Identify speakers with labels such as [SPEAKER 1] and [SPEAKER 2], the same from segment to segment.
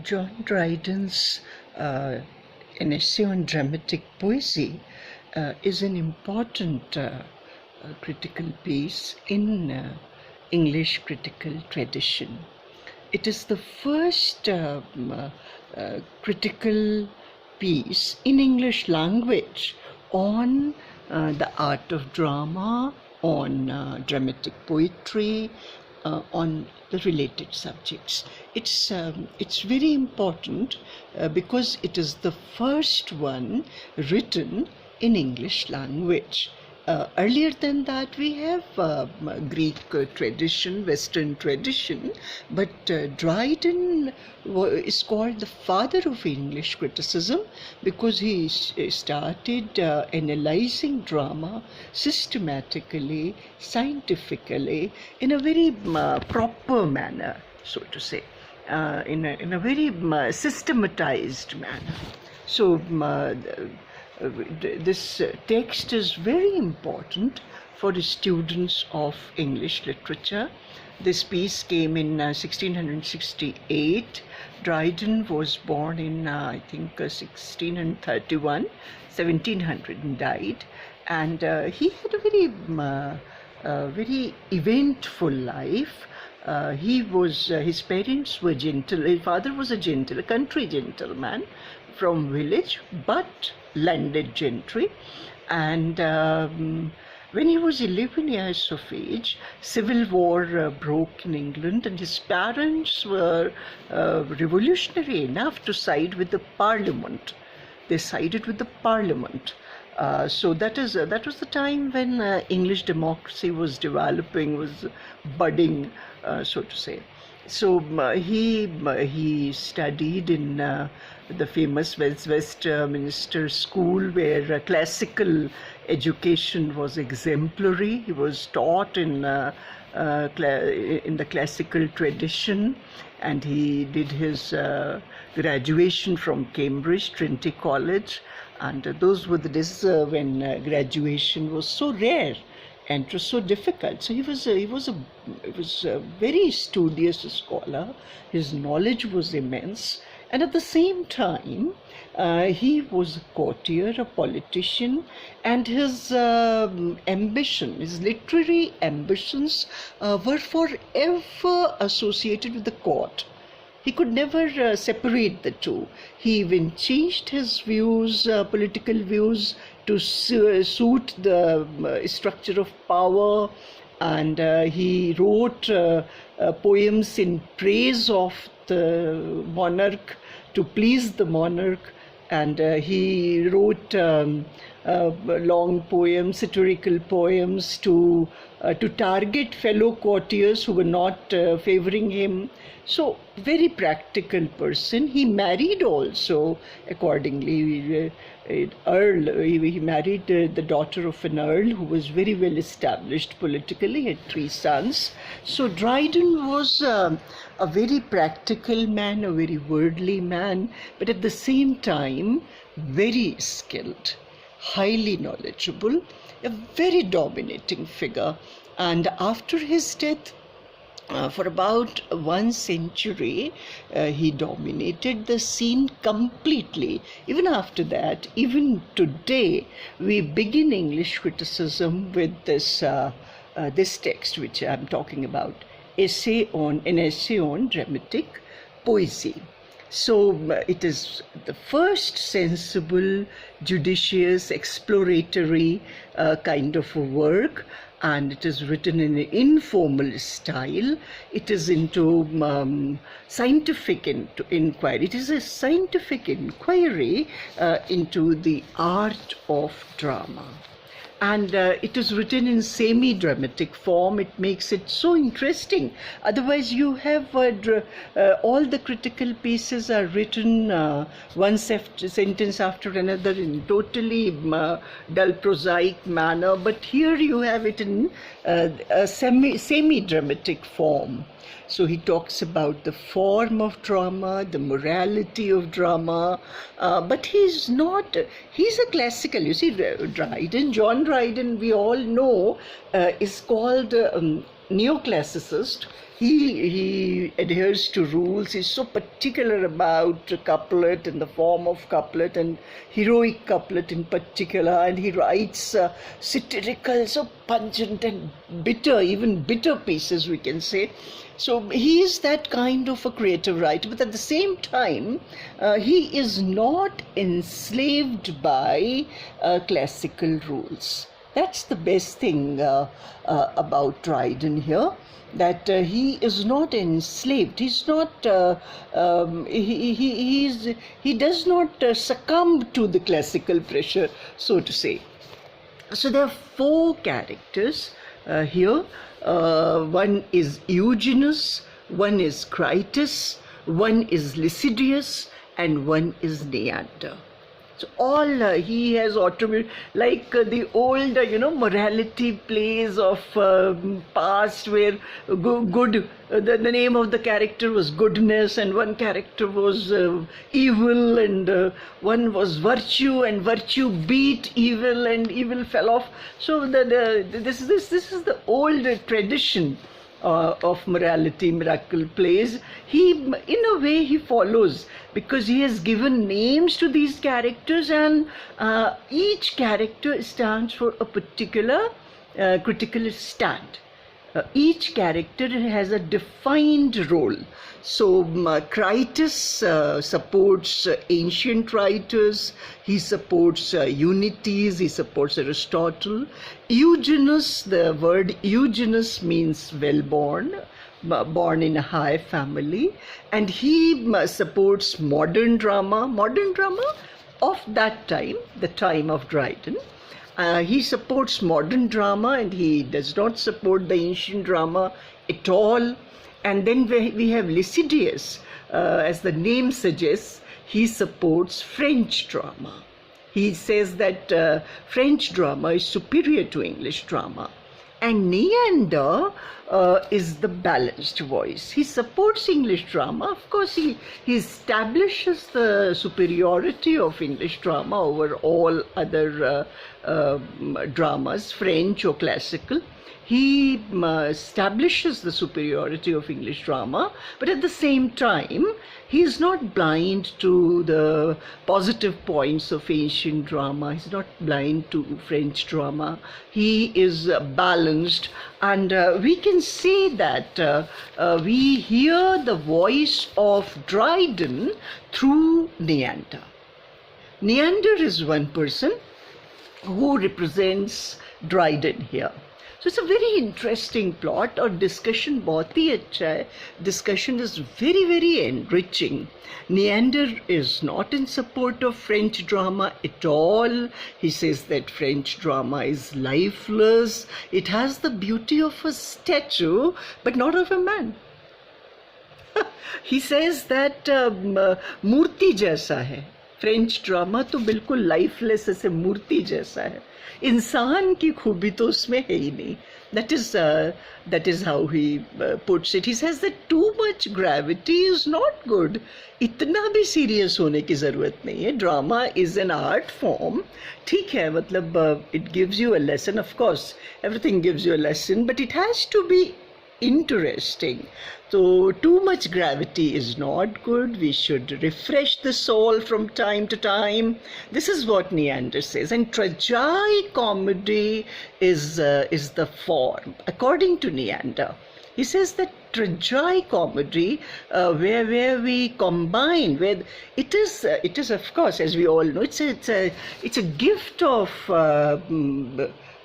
[SPEAKER 1] John Dryden's an essay on dramatic poesy is an important critical piece in English critical tradition. It is the first critical piece in English language on the art of drama, on dramatic poetry, on the related subjects. It's very important because it is the first one written in English language. Earlier than that, we have Greek tradition, Western tradition, but Dryden is called the father of English criticism because he started analyzing drama systematically, scientifically, in a very proper manner, so to say, in a very systematized manner. So this text is very important for the students of English literature. This piece came in 1668. Dryden was born in, I think, 1631, 1700, and died. And he had a very eventful life. His parents were gentle. His father was a country gentleman from village, but landed gentry. And when he was 11 years of age, civil war broke in England, and his parents were revolutionary enough to side with the Parliament. They sided with the Parliament. So that was the time when English democracy was developing, was budding, so to say. So he studied in the famous Westminster School, where classical education was exemplary. He was taught in the classical tradition, and he did his graduation from Cambridge, Trinity College, and those were the days when graduation was so rare and it was so difficult. So he was a very studious scholar. His knowledge was immense, and at the same time he was a courtier, a politician, and his ambition, his literary ambitions were forever associated with the court. He could never separate the two. He even changed his views, political views, to suit the structure of power, and he wrote poems in praise of the monarch, to please the monarch, and he wrote long poems, satirical poems to target fellow courtiers who were not favoring him. So, very practical person. He married also accordingly. He married the daughter of an earl who was very well established politically, had 3 sons. So Dryden was a very practical man, a very worldly man, but at the same time very skilled, highly knowledgeable, a very dominating figure. And after his death, for about 1 century, he dominated the scene completely. Even after that, even today, we begin English criticism with this text which I'm talking about, an essay on dramatic poesy. So it is the first sensible, judicious, exploratory kind of a work, and it is written in an informal style. It is into scientific inquiry. It is a scientific inquiry into the art of drama. And it is written in semi-dramatic form. It makes it so interesting. Otherwise, you have all the critical pieces are written one sentence after another in totally dull, prosaic manner. But here you have it in a semi-dramatic form. So he talks about the form of drama, the morality of drama, but he's a classical. You see, Dryden, John Dryden, we all know, is called neoclassicist. He adheres to rules. He's so particular about couplet and the form of couplet and heroic couplet in particular, and he writes satirical, so pungent and bitter, even bitter pieces, we can say. So he is that kind of a creative writer, but at the same time, he is not enslaved by classical rules. That's the best thing about Dryden here, that he is not enslaved. He's not. He does not succumb to the classical pressure, so to say. So there are four characters here. One is Eugenius, one is Critus, one is Lycidius, and one is Neander. So all he has like the old, morality plays of past, where good, the name of the character was goodness, and one character was evil, and one was virtue, and virtue beat evil, and evil fell off. So this is the old tradition of morality, miracle plays. He, in a way, he follows, because he has given names to these characters, and each character stands for a particular critical stand. Each character has a defined role. So Critus supports ancient writers, he supports Unities, he supports Aristotle. Eugenius, the word Eugenius means well-born, born in a high family, and he supports modern drama of that time, the time of Dryden. He supports modern drama, and he does not support the ancient drama at all. And then we have Lycidius, as the name suggests, he supports French drama. He says that French drama is superior to English drama. And Neander is the balanced voice. He supports English drama. Of course, he establishes the superiority of English drama over all other dramas, French or classical. He establishes the superiority of English drama, but at the same time, he is not blind to the positive points of ancient drama. He's not blind to French drama. He is balanced, and we can say that we hear the voice of Dryden through Neander. Neander is one person who represents Dryden here. So it's a very interesting plot, और discussion बहुत ही अच्छा है. Discussion is very, very enriching. Neander is not in support of French drama at all. He says that French drama is lifeless. It has the beauty of a statue, but not of a man. He says that मूर्ति जैसा है. French drama तो बिल्कुल lifeless, ऐसे मूर्ति जैसा है. इंसान की खूबी तो उसमें है ही नहीं. That is how he puts it. He says that too much gravity is not good. इतना भी सीरियस होने की ज़रूरत नहीं है. Drama is an art form. ठीक है, मतलब it gives you a lesson. Of course, everything gives you a lesson, but it has to be interesting. So too much gravity is not good. We should refresh the soul from time to time. This is what Neander says. And tragicomedy is the form, according to Neander. He says that tragicomedy, where we combine, where it is of course, as we all know, it's a gift of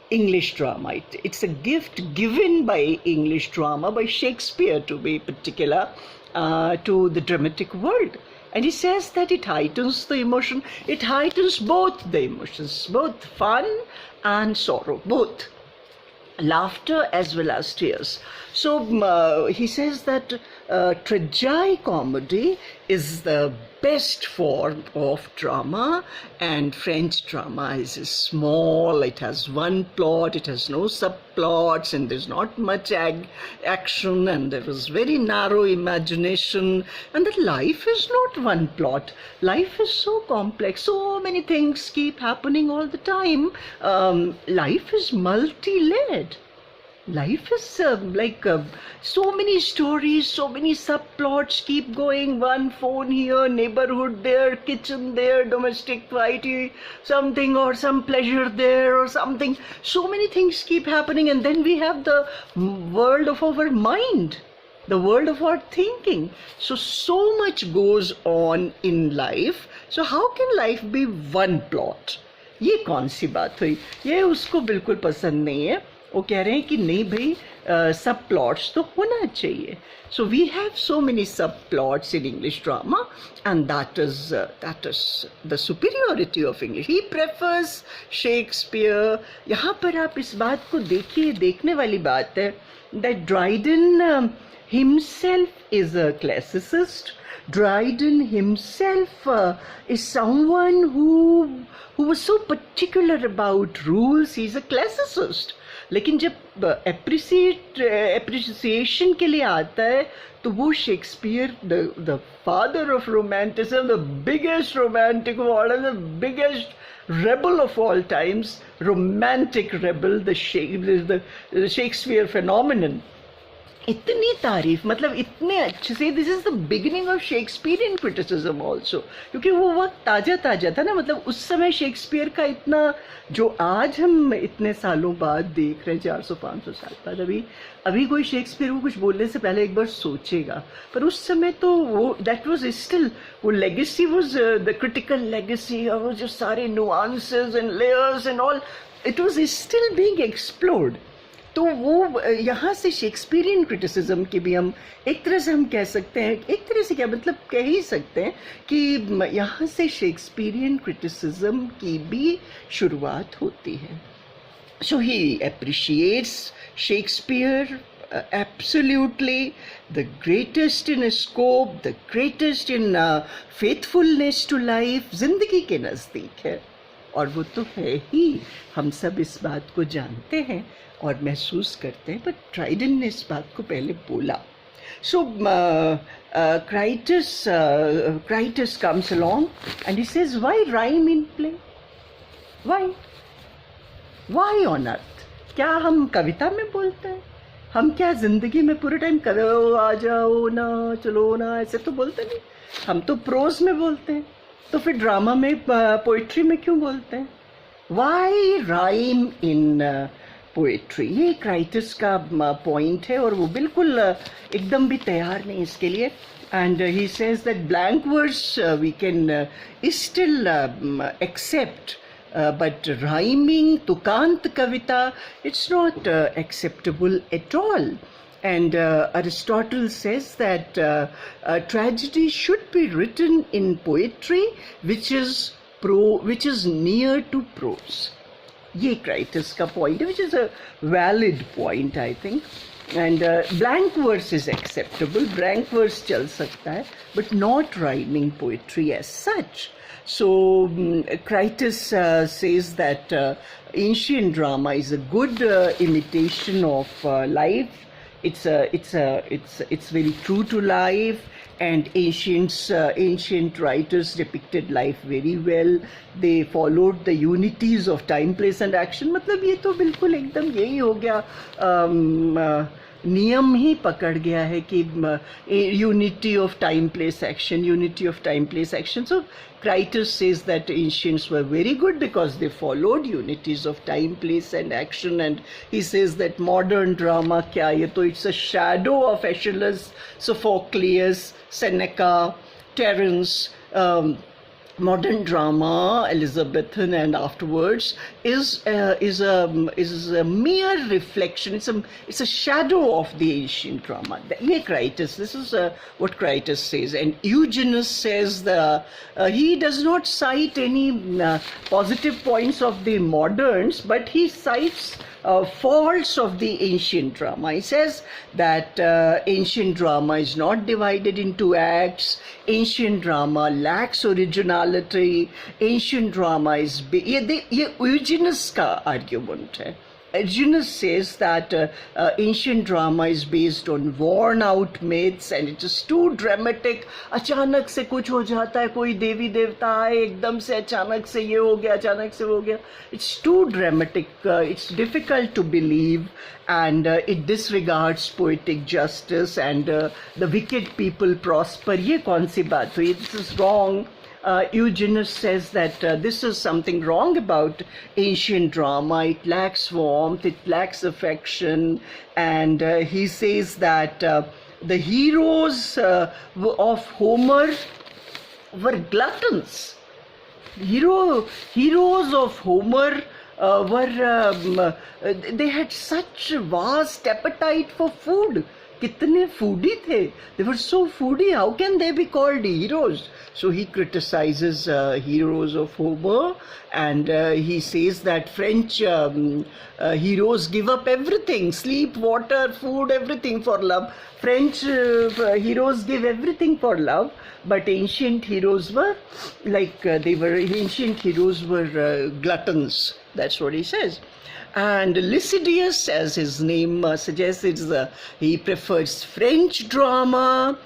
[SPEAKER 1] English drama. It's a gift given by English drama, by Shakespeare to be particular, to the dramatic world. And he says that it heightens the emotion. It heightens both the emotions, both fun and sorrow, both laughter as well as tears. So he says that tragicomedy is the best form of drama, and French drama is small. It has one plot, it has no subplots, and there's not much action, and there is very narrow imagination, and that life is not one plot. Life is so complex, so many things keep happening all the time. Life is multi-layered. Life is so many stories, so many subplots keep going. One phone here, neighborhood there, kitchen there, domestic fight, something or some pleasure there or something. So many things keep happening, and then we have the world of our mind, the world of our thinking. So much goes on in life. So how can life be one plot? ये कौन सी बात हुई? ये उसको बिल्कुल पसंद नहीं है. वो कह रहे हैं कि नहीं भाई, सब प्लॉट्स तो होना चाहिए. So we have so many subplots in English drama, and that is the superiority of English. He prefers Shakespeare. यहाँ पर आप इस बात को देखिए, देखने वाली बात है that Dryden himself is a classicist. Dryden himself is someone who was so particular about rules. He's a classicist. लेकिन जब एप्रिसिएशन के लिए आता है तो वो Shakespeare, the father of romanticism, the biggest romantic of all, the biggest rebel of all times, romantic rebel, the Shakespeare phenomenon. इतनी तारीफ, मतलब इतने अच्छे से. This is the beginning of Shakespearean criticism also, क्योंकि वो वक्त ताज़ा ताज़ा था ना. मतलब उस समय शेक्सपियर का इतना, जो आज हम इतने सालों बाद देख रहे हैं, 400-500 साल बाद, अभी कोई शेक्सपियर को कुछ बोलने से पहले एक बार सोचेगा. पर उस समय तो वो दैट वाज स्टिल, वो legacy was the critical legacy, और वो जो सारे nuances and layers and all, it was still being explored. तो वो यहाँ से शेक्सपियरियन क्रिटिसिज्म की भी हम एक तरह से हम कह सकते हैं, एक तरह से क्या मतलब कह ही सकते हैं कि यहाँ से शेक्सपियरियन क्रिटिसिज्म की भी शुरुआत होती है. So he appreciates Shakespeare absolutely, the greatest in scope, the greatest in faithfulness to life, जिंदगी के नज़दीक है. और वो तो है ही, हम सब इस बात को जानते हैं और महसूस करते हैं. बट ड्राइडन ने इस बात को पहले बोला. So critics comes along and he says, why rhyme in play? Why on earth? क्या हम कविता में बोलते हैं? हम क्या जिंदगी में पूरे टाइम करो आ जाओ ना, चलो ना, ऐसे तो बोलते नहीं. हम तो प्रोज में बोलते हैं. तो फिर ड्रामा में, पोइट्री में क्यों बोलते हैं? Why rhyme in poetry? ये क्राइटस का पॉइंट है, और वो बिल्कुल एकदम भी तैयार नहीं इसके लिए. And he says that blank verse we can still accept, but rhyming, तुकांत कविता, it's not acceptable at all. And Aristotle says that tragedy should be written in poetry which is near to prose. ये क्राइटस का point है, which is a valid point, I think. And blank verse is acceptable, blank verse चल सकता है, but not rhyming poetry as such. So Critus says that ancient drama is a good imitation of life. It's very true to life, and ancient writers depicted life very well. They followed the unities of time, place and action. मतलब ये तो बिल्कुल एकदम यही हो गया, नियम ही पकड़ गया है कि unity of time, place, action, unity of time, place, action. So Critus says that ancients were very good because they followed unities of time, place and action. And he says that modern drama क्या, ये तो it's a shadow of Aeschylus, Sophocles, Seneca, Terence. Modern drama, Elizabethan and afterwards, is a mere reflection. It's a shadow of the ancient drama. Here Critus, this is what Critus says. And Eugenius says he does not cite any positive points of the moderns, but he cites faults of the ancient drama. He says that ancient drama is not divided into acts. Ancient drama lacks originality. Ancient drama is ये Eugenius का argument है. Arjuna says that ancient drama is based on worn out myths and it is too dramatic. अचानक से कुछ हो जाता है, कोई देवी देवता आए एकदम से, अचानक से ये हो गया, अचानक से वो हो गया. It's too dramatic. It's difficult to believe, and it disregards poetic justice, and the wicked people prosper. ये कौन सी बात हुई? This is wrong. Eugenides says that this is something wrong about ancient drama. It lacks warmth, it lacks affection, and he says that the heroes of Homer were gluttons. Heroes of Homer they had such vast appetite for food. कितने foodie थे. They were so foodie. How can they be called heroes? So he criticizes heroes of Homer, and he says that French heroes give up everything: sleep, water, food, everything for love. French heroes give everything for love, but ancient heroes were gluttons. That's what he says. And Lycidius, as his name suggests, he prefers French drama.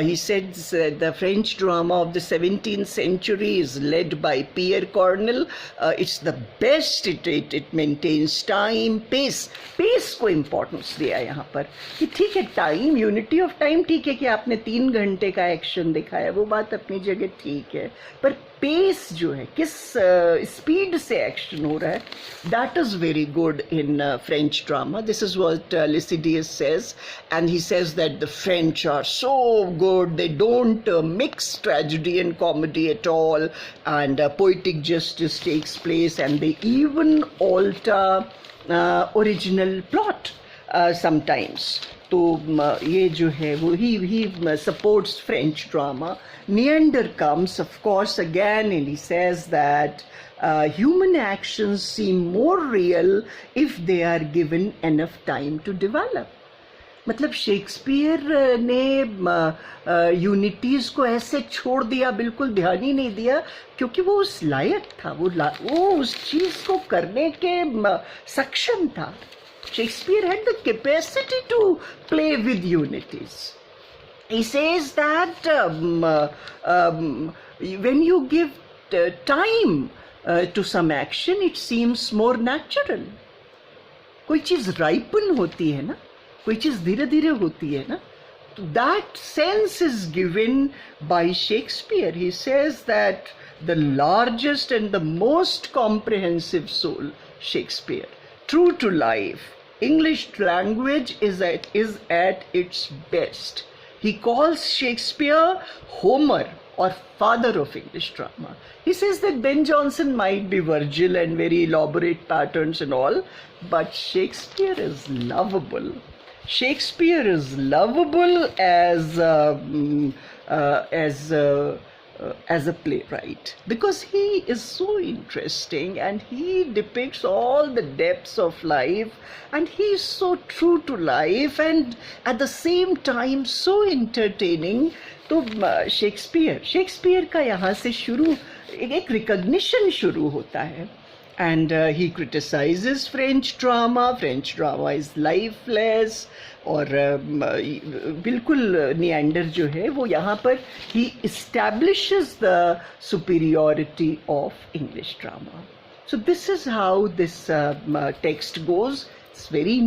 [SPEAKER 1] He says the French drama of the 17th century is led by Pierre Corneille. It's the best. It maintains time, pace. Pace को importance दिया है यहाँ पर कि ठीक है, time, unity of time ठीक है कि आपने 3 घंटे का एक्शन दिखाया, वो बात अपनी जगह ठीक है, पर पेस जो है, किस स्पीड से एक्शन हो रहा है, that is very good in French drama. This is what Lycidius says, and he says that the French are so good. They don't mix tragedy and comedy at all, and poetic justice takes place, and they even alter original plot sometimes. तो ये जो है वो he supports French drama. Neander comes, of course, again, and he says that human actions seem more real if they are given enough time to develop. मतलब Shakespeare ने unities को ऐसे छोड़ दिया, बिल्कुल ध्यान ही नहीं दिया, क्योंकि वो उस लायक था, वो उस चीज को करने के सक्षम था. Shakespeare had the capacity to play with unities. He says that when you give time to some action, it seems more natural. कोई चीज ripen होती है ना, कोई चीज धीरे धीरे होती है ना, that sense is given by Shakespeare. He says that the largest and the most comprehensive soul, Shakespeare, true to life. English language is at its best. He calls Shakespeare Homer, or father of English drama. He says that Ben Jonson might be Virgil and very elaborate patterns and all, but Shakespeare is lovable. Shakespeare is lovable as a playwright, because he is so interesting and he depicts all the depths of life, and he is so true to life and at the same time so entertaining. तो Shakespeare का यहाँ से शुरू एक recognition शुरू होता है. And he criticizes French drama. French drama is lifeless. और बिल्कुल Neander जो है वो यहाँ पर he establishes the superiority of English drama. So this is how this text goes. It's very